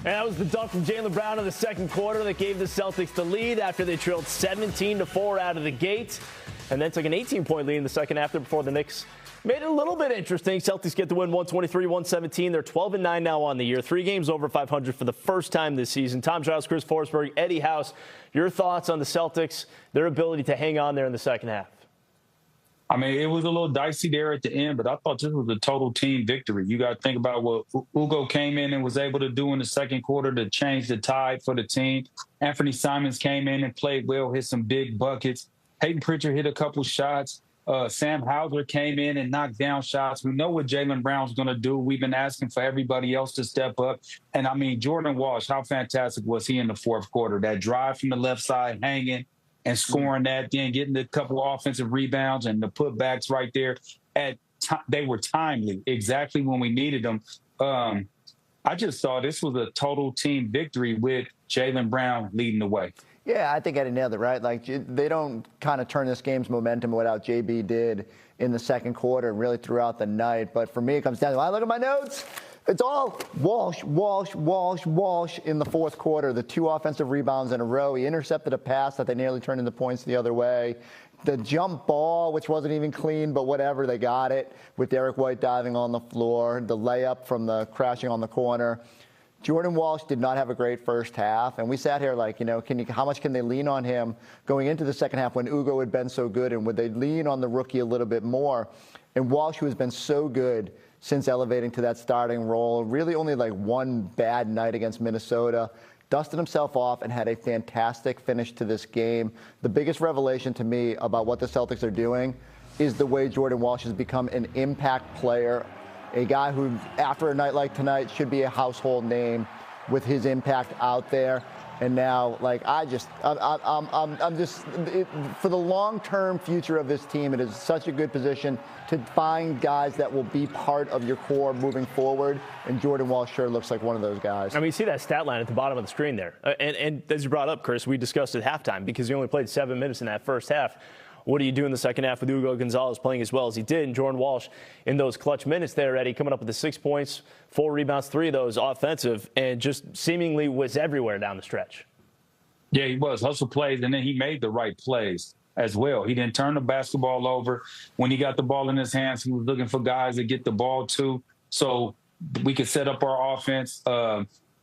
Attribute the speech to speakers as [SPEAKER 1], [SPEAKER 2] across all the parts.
[SPEAKER 1] And that was the dunk from Jaylen Brown in the second quarter that gave the Celtics the lead after they trailed 17-4 out of the gate, and then took an 18-point lead in the second half before the Knicks made it a little bit interesting. Celtics get the win 123-117. They're 12-9 now on the year. 3 games over 500 for the first time this season. Tom Giles, Chris Forsberg, Eddie House, your thoughts on the Celtics, their ability to hang on there in the second half?
[SPEAKER 2] I mean, it was a little dicey there at the end, but I thought this was a total team victory. You got to think about what Ugo came in and was able to do in the second quarter to change the tide for the team. Anthony Simons came in and played well, hit some big buckets. Peyton Pritchard hit a couple shots. Sam Hauser came in and knocked down shots. We know what Jaylen Brown's going to do. We've been asking for everybody else to step up. And, I mean, Jordan Walsh, how fantastic was he in the fourth quarter? That drive from the left side hanging and scoring that, then getting a couple offensive rebounds and the putbacks right there. They were timely, exactly when we needed them. I just thought this was a total team victory with Jaylen Brown leading the way.
[SPEAKER 3] Yeah, I think Eddie nailed it, right? Like, they don't kind of turn this game's momentum without JB did in the second quarter and really throughout the night. But for me, it comes down to, I look at my notes, it's all Walsh in the fourth quarter. The 2 offensive rebounds in a row. He intercepted a pass that they nearly turned into points the other way. The jump ball, which wasn't even clean, but whatever, they got it with Derek White diving on the floor. The layup from the crashing on the corner. Jordan Walsh did not have a great first half, and we sat here like, you know, how much can they lean on him going into the second half when Ugo had been so good, and would they lean on the rookie a little bit more? And Walsh, who has been so good since elevating to that starting role, really only like one bad night against Minnesota, dusted himself off and had a fantastic finish to this game. The biggest revelation to me about what the Celtics are doing is the way Jordan Walsh has become an impact player. A guy who, after a night like tonight, should be a household name with his impact out there. And now, like, I'm just, for the long-term future of this team, it is such a good position to find guys that will be part of your core moving forward. And Jordan Walsh sure looks like one of those guys.
[SPEAKER 1] I mean, you see that stat line at the bottom of the screen there. And as you brought up, Chris, we discussed at halftime because he only played 7 minutes in that first half. What do you do in the second half with Ugo Gonzalez playing as well as he did? And Jordan Walsh in those clutch minutes there, Eddie, coming up with the 6 points, 4 rebounds, 3 of those offensive, and just seemingly was everywhere down the stretch.
[SPEAKER 2] Yeah, he was. Hustle plays, and then he made the right plays as well. He didn't turn the basketball over. When he got the ball in his hands, he was looking for guys to get the ball to so we could set up our offense.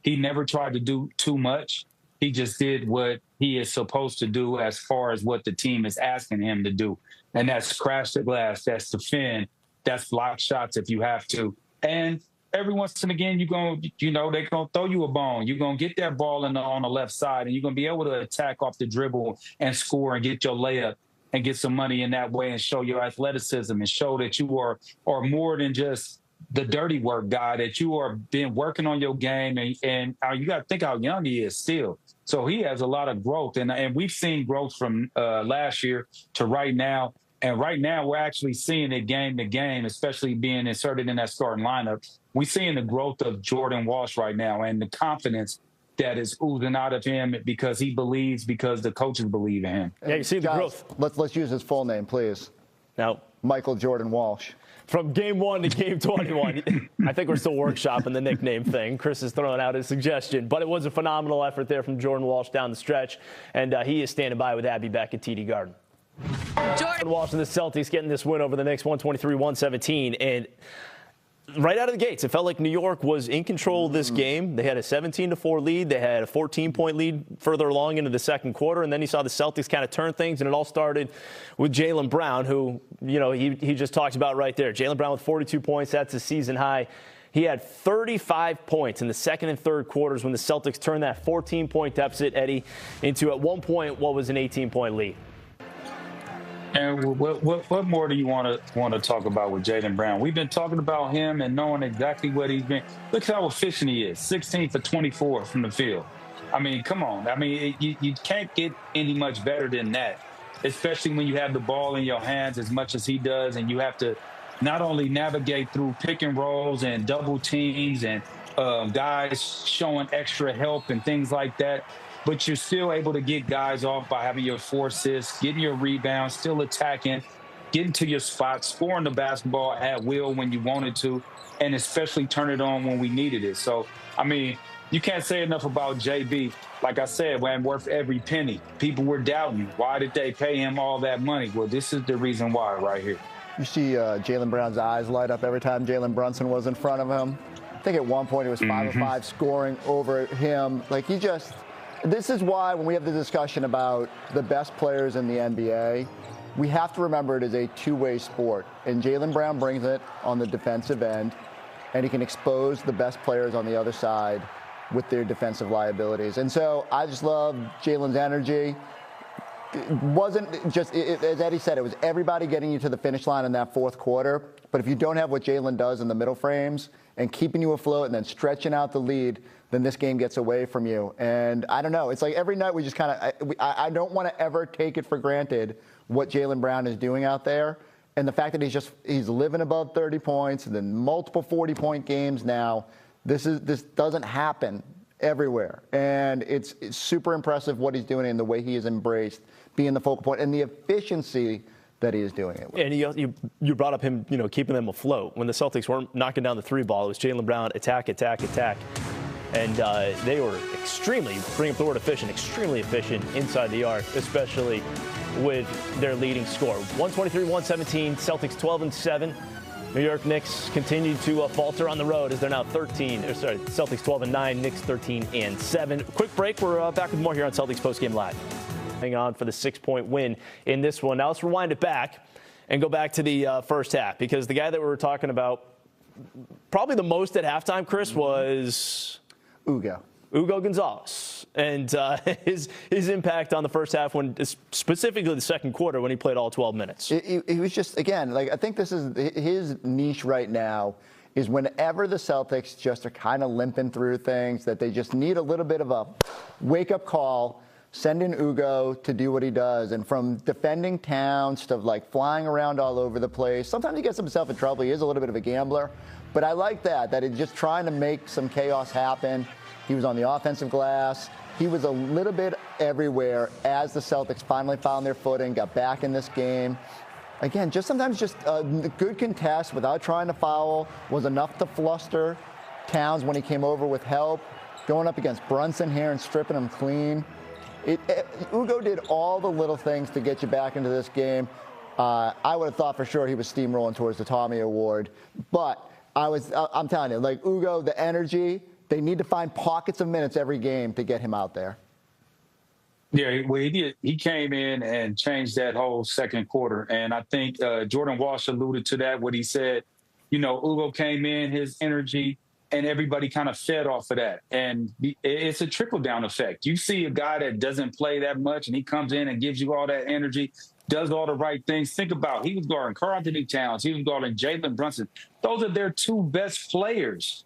[SPEAKER 2] He never tried to do too much. He just did what he is supposed to do as far as what the team is asking him to do. And that's crash the glass, that's defend, that's block shots if you have to. And every once and again, they're going to throw you a bone. You're going to get that ball on the left side, and you're going to be able to attack off the dribble and score and get your layup and get some money in that way and show your athleticism and show that you are more than just the dirty work guy, that you are been working on your game. And you got to think how young he is still. So he has a lot of growth. And we've seen growth from last year to right now. And right now, we're actually seeing it game to game, especially being inserted in that starting lineup. We're seeing the growth of Jordan Walsh right now and the confidence that is oozing out of him because he believes, because the coaches believe in him.
[SPEAKER 1] Yeah, you see the growth.
[SPEAKER 3] Let's use his full name, please.
[SPEAKER 1] Now,
[SPEAKER 3] Michael Jordan Walsh.
[SPEAKER 1] From game 1 to game 21, I think we're still workshopping the nickname thing. Chris is throwing out his suggestion, but it was a phenomenal effort there from Jordan Walsh down the stretch, and he is standing by with Abby back at TD Garden. Jordan Walsh and the Celtics getting this win over the Knicks, 123-117, and right out of the gates, it felt like New York was in control of this game. They had a 17-4 lead. They had a 14-point lead further along into the second quarter, and then you saw the Celtics kind of turn things, and it all started with Jaylen Brown, who, he just talked about right there. Jaylen Brown with 42 points. That's a season high. He had 35 points in the second and third quarters when the Celtics turned that 14-point deficit, Eddie, into, at one point, what was an 18-point lead.
[SPEAKER 2] And what more do you want to talk about with Jaylen Brown? We've been talking about him and knowing exactly what he's been. Look how efficient he is, 16 for 24 from the field. I mean, come on. I mean, you can't get any much better than that, especially when you have the ball in your hands as much as he does, and you have to not only navigate through pick and rolls and double teams and guys showing extra help and things like that, but you're still able to get guys off by having your 4 assists, getting your rebounds, still attacking, getting to your spot, scoring the basketball at will when you wanted to, and especially turn it on when we needed it. So, I mean, you can't say enough about JB. Like I said, man, worth every penny. People were doubting. Why did they pay him all that money? Well, this is the reason why right here.
[SPEAKER 3] You see Jaylen Brown's eyes light up every time Jalen Brunson was in front of him. I think at one point it was 5 of 5 scoring over him. Like this is why when we have the discussion about the best players in the NBA, we have to remember it is a two-way sport. And Jaylen Brown brings it on the defensive end, and he can expose the best players on the other side with their defensive liabilities. And so I just love Jalen's energy. It wasn't just, as Eddie said, it was everybody getting you to the finish line in that fourth quarter. But if you don't have what Jalen does in the middle frames and keeping you afloat and then stretching out the lead, then this game gets away from you. And I don't know. It's like every night we just kind of, I don't want to ever take it for granted what Jaylen Brown is doing out there. And the fact that he's living above 30 points and then multiple 40-point games now, this doesn't happen everywhere. And it's super impressive what he's doing and the way he has embraced being the focal point and the efficiency that he is doing it with.
[SPEAKER 1] And you brought up him, keeping them afloat. When the Celtics weren't knocking down the three ball, it was Jaylen Brown, attack. And they were bring up the word efficient, extremely efficient inside the arc, especially with their leading score. 123-117, Celtics 12-7. New York Knicks continue to falter on the road as they're now Celtics 12-9, Knicks 13-7. Quick break. We're back with more here on Celtics Postgame Live. Hang on for the 6-point win in this one. Now let's rewind it back and go back to the first half, because the guy that we were talking about probably the most at halftime, Chris, was
[SPEAKER 3] Ugo
[SPEAKER 1] Gonzalez. And his impact on the first half, when specifically the second quarter, when he played all 12 minutes.
[SPEAKER 3] He was just, again, like I think this is his niche right now, is whenever the Celtics just are kind of limping through things, that they just need a little bit of a wake-up call, send in Ugo to do what he does. And from defending Towns to like flying around all over the place, sometimes he gets himself in trouble. He is a little bit of a gambler. But I like that he's just trying to make some chaos happen. He was on the offensive glass. He was a little bit everywhere as the Celtics finally found their footing, got back in this game. Again, sometimes a good contest without trying to foul was enough to fluster Towns when he came over with help. Going up against Brunson here and stripping him clean. Ugo did all the little things to get you back into this game. I would have thought for sure he was steamrolling towards the Tommy Award. But I'm telling you, like Ugo, the energy, they need to find pockets of minutes every game to get him out there.
[SPEAKER 2] Yeah, well, he did. He came in and changed that whole second quarter. And I think Jordan Walsh alluded to that, what he said, Ugo came in, his energy, and everybody kind of fed off of that. And it's a trickle-down effect. You see a guy that doesn't play that much, and he comes in and gives you all that energy, does all the right things. Think about, he was guarding Karl-Anthony Towns. He was guarding Jalen Brunson. Those are their two best players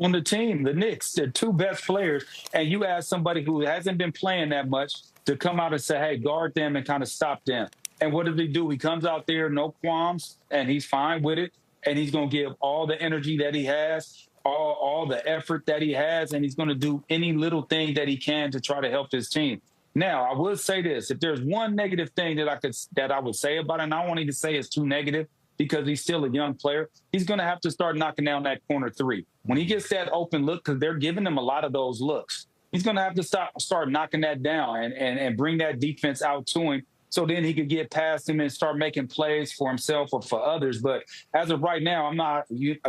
[SPEAKER 2] on the team, the Knicks. They're two best players. And you ask somebody who hasn't been playing that much to come out and say, hey, guard them and kind of stop them. And what does he do? He comes out there, no qualms, and he's fine with it. And he's going to give all the energy that he has, all the effort that he has, and he's going to do any little thing that he can to try to help his team. Now, I would say this. If there's one negative thing that I would say about it, and I don't want to say it's too negative because he's still a young player, he's going to have to start knocking down that corner three. When he gets that open look, because they're giving him a lot of those looks, he's going to have to start knocking that down and bring that defense out to him, so then he could get past him and start making plays for himself or for others. But as of right now,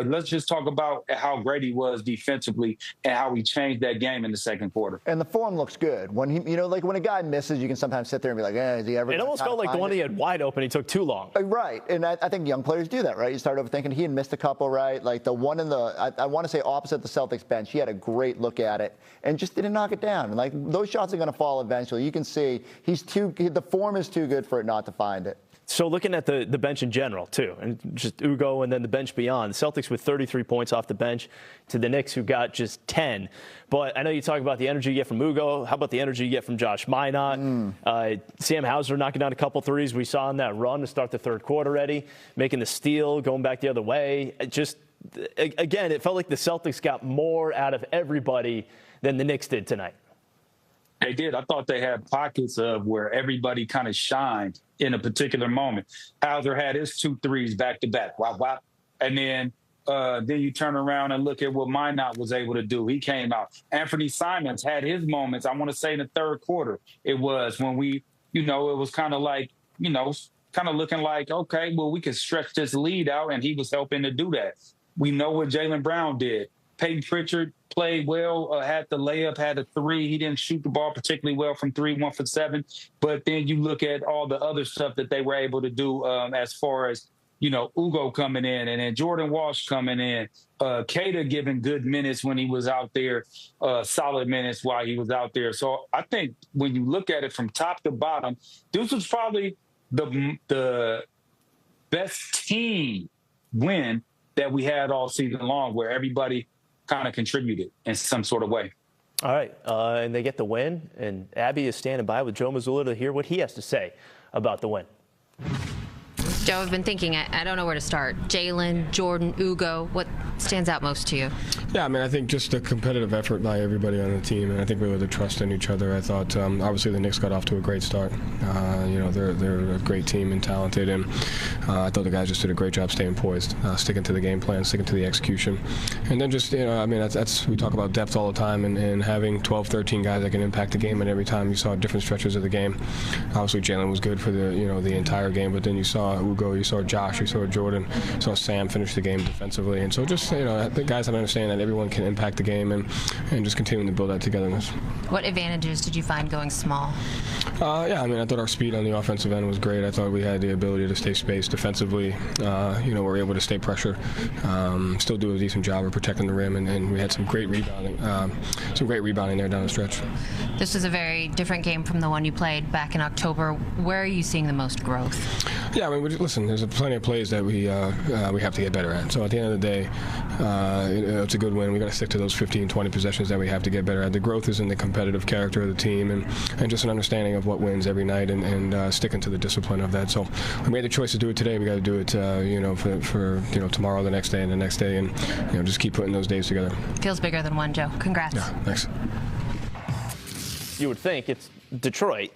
[SPEAKER 2] let's just talk about how great he was defensively and how he changed that game in the second quarter.
[SPEAKER 3] And the form looks good. When he, like when a guy misses, you can sometimes sit there and be like, is he ever?
[SPEAKER 1] It almost felt like the one he had wide open, he took too long.
[SPEAKER 3] Right. And I think young players do that, right? You start overthinking. He had missed a couple, right? Like the one I want to say opposite the Celtics bench, he had a great look at it and just didn't knock it down. And like those shots are going to fall eventually. You can see the form is too good for it not to find it.
[SPEAKER 1] So looking at the bench in general, too, and just Ugo and then the bench beyond, the Celtics with 33 points off the bench to the Knicks, who got just 10. But I know you talk about the energy you get from Ugo. How about the energy you get from Josh Minott? Sam Hauser knocking down a couple threes. We saw in that run to start the third quarter already, making the steal, going back the other way. Again, it felt like the Celtics got more out of everybody than the Knicks did tonight.
[SPEAKER 2] They did. I thought they had pockets of where everybody kind of shined in a particular moment. Hauser had his 2 threes back to back. Wow. And then then you turn around and look at what Minot was able to do. He came out. Anthony Simons had his moments. I want to say in the third quarter, it was when we, it was kind of like, kind of looking like, okay, well, we could stretch this lead out, and he was helping to do that. We know what Jaylen Brown did. Peyton Pritchard played well, had the layup, had a three. He didn't shoot the ball particularly well from 3, 1 for 7. But then you look at all the other stuff that they were able to do as far as, Ugo coming in and then Jordan Walsh coming in, Kata giving good minutes when he was out there, solid minutes while he was out there. So I think when you look at it from top to bottom, this was probably the best team win that we had all season long, where everybody kind of contributed in some sort of way.
[SPEAKER 1] All right, and they get the win, and Abby is standing by with Joe Mazzulla to hear what he has to say about the win.
[SPEAKER 4] Joe, I've been thinking, I don't know where to start. Jaylen, Jordan, Ugo, what stands out most to you?
[SPEAKER 5] Yeah, I think just a competitive effort by everybody on the team, and I think we had the trust in each other. I thought, obviously, the Knicks got off to a great start. They're a great team and talented, and I thought the guys just did a great job staying poised, sticking to the game plan, sticking to the execution. And then just, that's we talk about depth all the time, and having 12, 13 guys that can impact the game, and every time you saw different stretches of the game. Obviously, Jaylen was good for the entire game, but then you saw Ugo, you saw Josh, you saw Jordan, you saw Sam finish the game defensively. And so just, the guys have to understand that everyone can impact the game and just continuing to build that togetherness.
[SPEAKER 4] What advantages did you find going small?
[SPEAKER 5] I thought our speed on the offensive end was great. I thought we had the ability to stay spaced defensively. We're able to stay pressure, still do a decent job of protecting the rim, and we had some great rebounding there down the stretch.
[SPEAKER 4] This was a very different game from the one you played back in October. Where are you seeing the most growth?
[SPEAKER 5] Yeah, listen, there's plenty of plays that we have to get better at. So at the end of the day, it's a good win. We got to stick to those 15, 20 possessions that we have to get better at. The growth is in the competitive character of the team and just an understanding of what wins every night and sticking to the discipline of that. So we made the choice to do it today. We got to do it, for tomorrow, the next day, and the next day, and just keep putting those days together.
[SPEAKER 4] Feels bigger than one, Joe. Congrats.
[SPEAKER 5] Yeah, thanks.
[SPEAKER 1] You would think it's Detroit,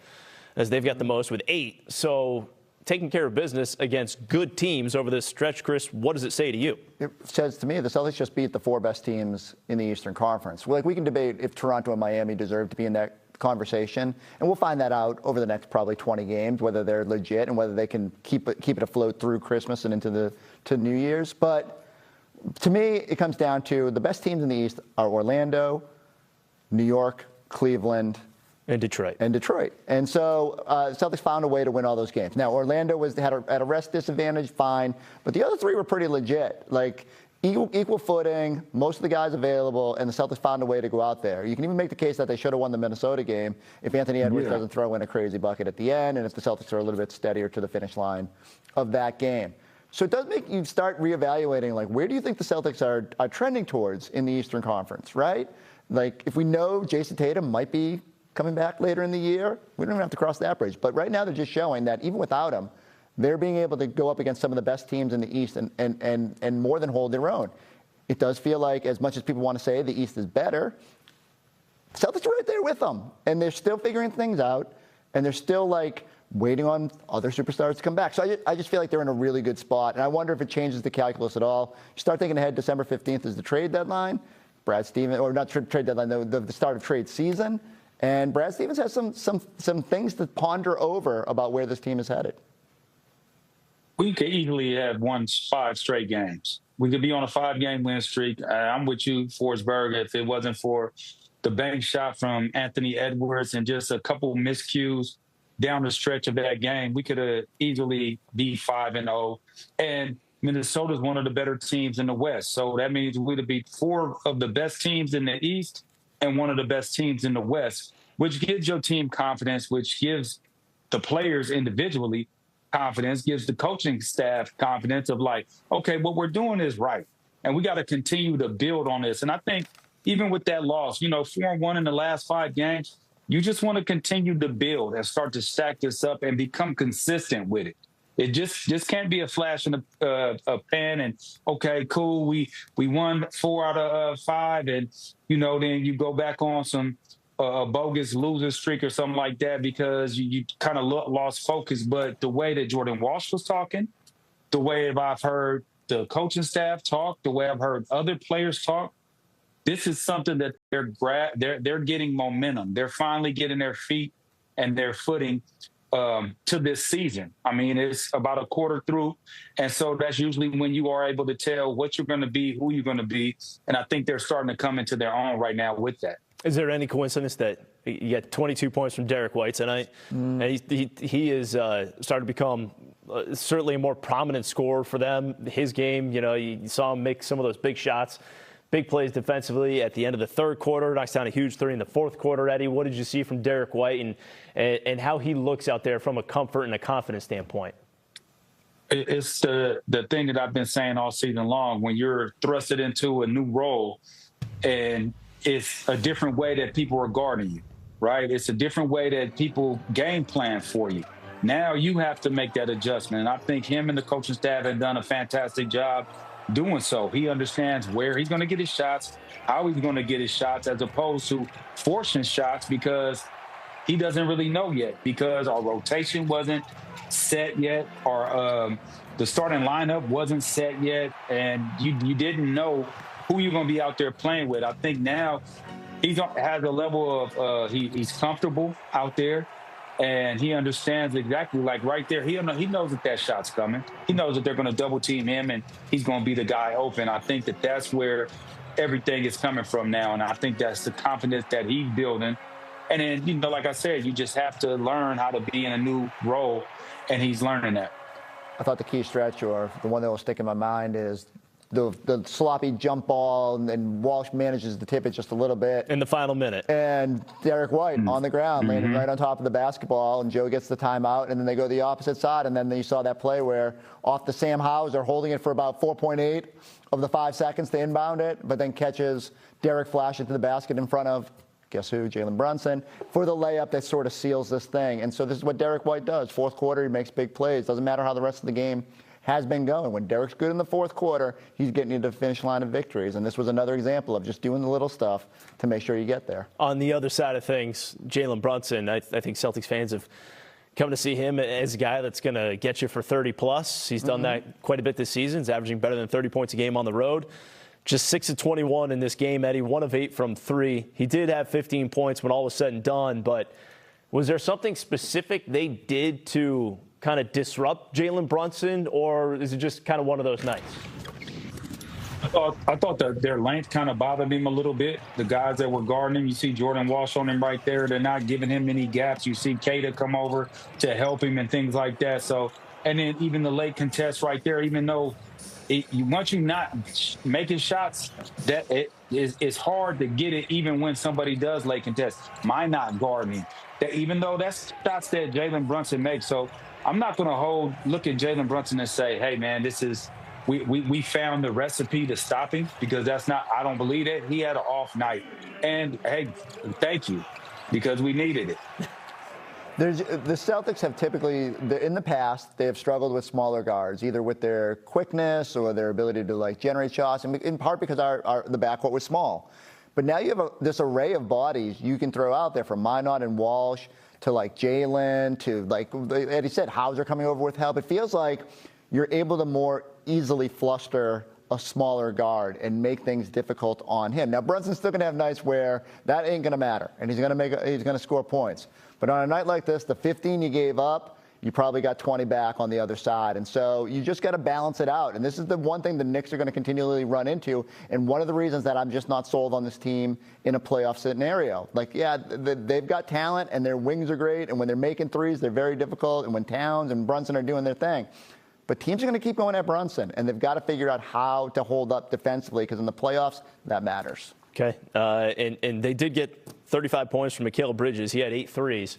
[SPEAKER 1] as they've got the most with 8. So taking care of business against good teams over this stretch, Chris, what does it say to you?
[SPEAKER 3] It says to me the Celtics just beat the 4 best teams in the Eastern Conference. We can debate if Toronto and Miami deserve to be in that conversation, and we'll find that out over the next probably 20 games, whether they're legit and whether they can keep it afloat through Christmas and into New Year's. But to me, it comes down to the best teams in the East are Orlando, New York, Cleveland,
[SPEAKER 1] and Detroit.
[SPEAKER 3] And so Celtics found a way to win all those games. Now, Orlando had a rest disadvantage, fine, but the other 3 were pretty legit. Like, equal footing, most of the guys available, and the Celtics found a way to go out there. You can even make the case that they should have won the Minnesota game if Anthony Edwards doesn't throw in a crazy bucket at the end, and if the Celtics are a little bit steadier to the finish line of that game. So it does make you start reevaluating, like, where do you think the Celtics are trending towards in the Eastern Conference, right? Like, if we know Jayson Tatum might be coming back later in the year, we don't even have to cross that bridge. But right now they're just showing that even without him, they're being able to go up against some of the best teams in the East and more than hold their own. It does feel like, as much as people want to say the East is better, Celtics are right there with them. And they're still figuring things out, and they're still, like, waiting on other superstars to come back. So I just feel like they're in a really good spot. And I wonder if it changes the calculus at all. You start thinking ahead, December 15th is the trade deadline. Brad Stevens, or not trade deadline, the start of trade season. And Brad Stevens has some things to ponder over about where this team is headed.
[SPEAKER 2] We could easily have won 5 straight games. We could be on a 5-game win streak. I'm with you, Forsberg. If it wasn't for the bank shot from Anthony Edwards and just a couple miscues down the stretch of that game, we could have easily be 5-0. And Minnesota's one of the better teams in the West. So that means we'd be 4 of the best teams in the East and one of the best teams in the West, which gives your team confidence, which gives the players individually confidence, gives the coaching staff confidence of, like, okay, what we're doing is right. And we got to continue to build on this. And I think even with that loss, 4-1 in the last 5 games, you just want to continue to build and start to stack this up and become consistent with it. It just can't be a flash in a pan and, okay, cool, we won 4 out of 5, and, then you go back on some bogus loser streak or something like that because you kind of lost focus. But the way that Jordan Walsh was talking, the way I've heard the coaching staff talk, the way I've heard other players talk, this is something that they're getting momentum. They're finally getting their feet and their footing to this season. I mean, it's about a quarter through. And so that's usually when you are able to tell what you're going to be, who you're going to be. And I think they're starting to come into their own right now with that.
[SPEAKER 1] Is there any coincidence that you get 22 points from Derek White tonight? And he is starting to become certainly a more prominent scorer for them. His game, you saw him make some of those big shots, big plays defensively at the end of the third quarter, knocks down a huge three in the fourth quarter. Eddie, what did you see from Derek White and how he looks out there from a comfort and a confidence standpoint?
[SPEAKER 2] It's the thing that I've been saying all season long. When you're thrusted into a new role and it's a different way that people are guarding you, right? It's a different way that people game plan for you. Now you have to make that adjustment. And I think him and the coaching staff have done a fantastic job doing so. He understands where he's going to get his shots, how he's going to get his shots, as opposed to forcing shots because he doesn't really know yet, because our rotation wasn't set yet, or the starting lineup wasn't set yet, and you didn't know who you're going to be out there playing with. I think now he has a level of he's comfortable out there. And he understands exactly, like right there, he knows that shot's coming. He knows that they're going to double team him, and he's going to be the guy open. I think that's where everything is coming from now, and I think that's the confidence that he's building. And then, like I said, you just have to learn how to be in a new role, and he's learning that.
[SPEAKER 3] I thought the key stretch, or the one that will stick in my mind, is the sloppy jump ball, and Walsh manages to tip it just a little bit.
[SPEAKER 1] In the final minute.
[SPEAKER 3] And Derek White on the ground, landing right on top of the basketball, and Joe gets the timeout, and then they go the opposite side, and then you saw that play where off the Sam Howes, they're holding it for about 4.8 of the 5 seconds to inbound it, but then catches Derek flash it to the basket in front of, guess who, Jalen Brunson, for the layup that sort of seals this thing. And so this is what Derek White does. Fourth quarter, he makes big plays. Doesn't matter how the rest of the game has been going. When Derek's good in the fourth quarter, he's getting you to the finish line of victories. And this was another example of just doing the little stuff to make sure you get there.
[SPEAKER 1] On the other side of things, Jalen Brunson, I think Celtics fans have come to see him as a guy that's going to get you for 30-plus. He's done that quite a bit this season. He's averaging better than 30 points a game on the road. Just 6 of 21 in this game, Eddie, 1 of 8 from 3. He did have 15 points when all was said and done, but was there something specific they did to kind of disrupt Jalen Brunson, or is it just kind of one of those nights?
[SPEAKER 2] I thought that their length kind of bothered him a little bit. The guys that were guarding him, you see Jordan Walsh on him right there. They're not giving him any gaps. You see Kata come over to help him and things like that. So, and then even the late contest right there, even though once you're not making shots, that it's hard to get it even when somebody does late contest. Mine not guarding, that even though that's shots that Jalen Brunson makes. So I'm not going to look at Jalen Brunson and say, hey, man, this is we found the recipe to stop him, because that's not, I don't believe it. He had an off night. And, hey, thank you, because we needed it.
[SPEAKER 3] The Celtics have typically, in the past, they have struggled with smaller guards, either with their quickness or their ability to generate shots, and in part because the backcourt was small. But now you have this array of bodies you can throw out there, from Minot and Walsh to Jalen to Eddie said, Hauser coming over with help. It feels like you're able to more easily fluster a smaller guard and make things difficult on him. Now Brunson's still gonna have nights where that ain't gonna matter, and he's gonna score points. But on a night like this, the 15 you gave up, you probably got 20 back on the other side. And so you just got to balance it out. And this is the one thing the Knicks are going to continually run into. And one of the reasons that I'm just not sold on this team in a playoff scenario. They've got talent and their wings are great. And when they're making threes, they're very difficult. And when Towns and Brunson are doing their thing. But teams are going to keep going at Brunson. And they've got to figure out how to hold up defensively, because in the playoffs, that matters.
[SPEAKER 1] Okay. And they did get 35 points from Mikal Bridges. He had 8 threes.